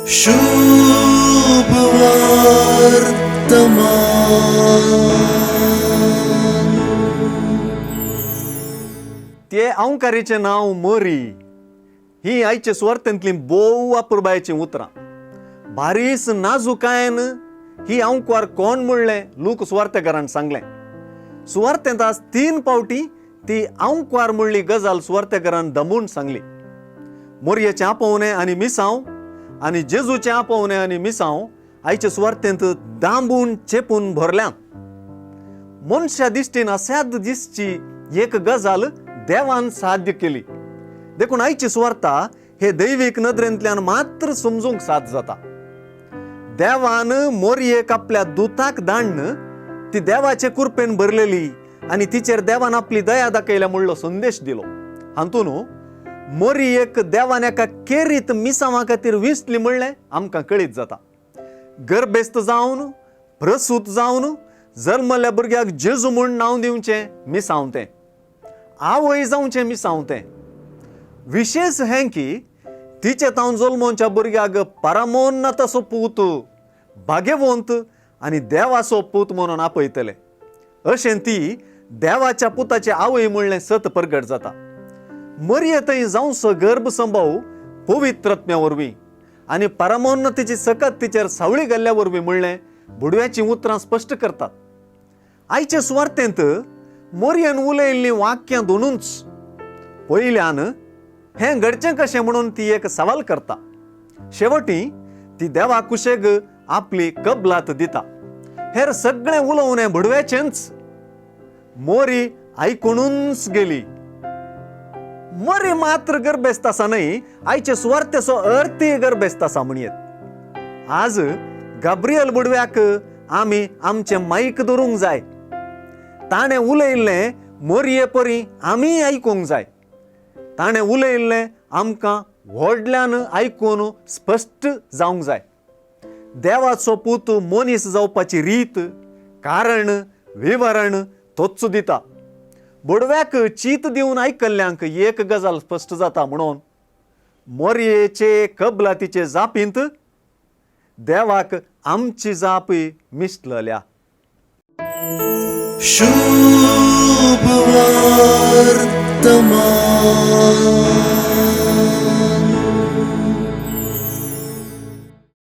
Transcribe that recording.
शुभ वर्तमान. ते अवकारीचे नाव मोरी ही आईचे सुवार्थेंतली बोव वापरबायची उतरां. भारीस नाजूकायेन ही अंकवार कोण म्हणलें लूक सुवार्थेकारान सांगलें. सुवार्थेंत आज 3 फावटी ती अंकवार म्हणली गजाल सुवार्थेकारान दमून सांगली. मोरयेचें आपोवणें आनी मिसांव आनी जेजूचें आपोवणें आनी मिसांव आयचे सुवार्थेंत दांबून चेपून भरल्यात. मनशा दिश्टीन असाद दिसची एक गजाल देवान साध्य केली. देखून आयची सुवार्ता हे दैवीक नदरेंतल्यान मात्र समजूंक साद जाता. देवान मोरयेक आपल्या दुताक धाडन ती देवाचे कृपेन भरलेली आनी तिचेर देवान आपली दया दाखयल्या म्हणलो संदेश दिलो. हातून मोरयेक देवान एका केरीत मिसांवा खातीर विंचली म्हणलें आमकां कळीत जाता. गर्भेस्त जावन प्रसूत जावन जल्मल्या भुरग्याक जेजू म्हूण नांव दिवचें मिसांव तें. आवय जावचें मिसांव तें. विशेष हें की तिचे तावन जल्मोवच्या भुरग्याक परमोन्नताचो पूत, भाग्यवंत आनी देवाचो पूत म्हणून आपयतले. अशें ती देवाच्या पुताची आवय म्हणलें सत प्रगट जाता. मरिये थंय जावंसो गर्भ संभव पवित्रत्म्या वरवीं आनी परमोन्नतीची सकत तिचेर सावळी घाल्ल्या वरवीं म्हणलें बुडव्याची उतरां स्पश्ट करतात. आयचे सुवार्थेंत मोरयेन उलयल्लीं वाक्यां दोनूच. पयल्यान हें घडचें कशें म्हणून ती एक सवाल करता. शेवटी ती देवा कुशेक आपली कबलात दिता. हेर सगळें उलोवणें बुडव्याचेंच. मोरी आयकुनूच गेली. मोरी मात्र गर्भेस्त आसा न्हय, आयचे सुवार्थेचो अर्थय गर्भेस्त आसा म्हणयेत. आज गाब्रियल बुडव्याक आमी आमचें माईक धरूंक जाय. ताणें उलयल्लें मोरये परी आमी आयकूंक जाय. ताणें उलयल्लें आमकां व्हडल्यान आयकून स्पश्ट जावंक जाय. देवाचो पूत मनीस जावपाची रीत, कारण, विवरण तोच दिता. बुडव्याक चीत दिवन आयकल्ल्यांक एक गजाल स्पश्ट जाता म्हणून मोरयेचे कबलातीचे जापींत देवाक आमची जापय मिसलल्या. शुभ वर्तमान.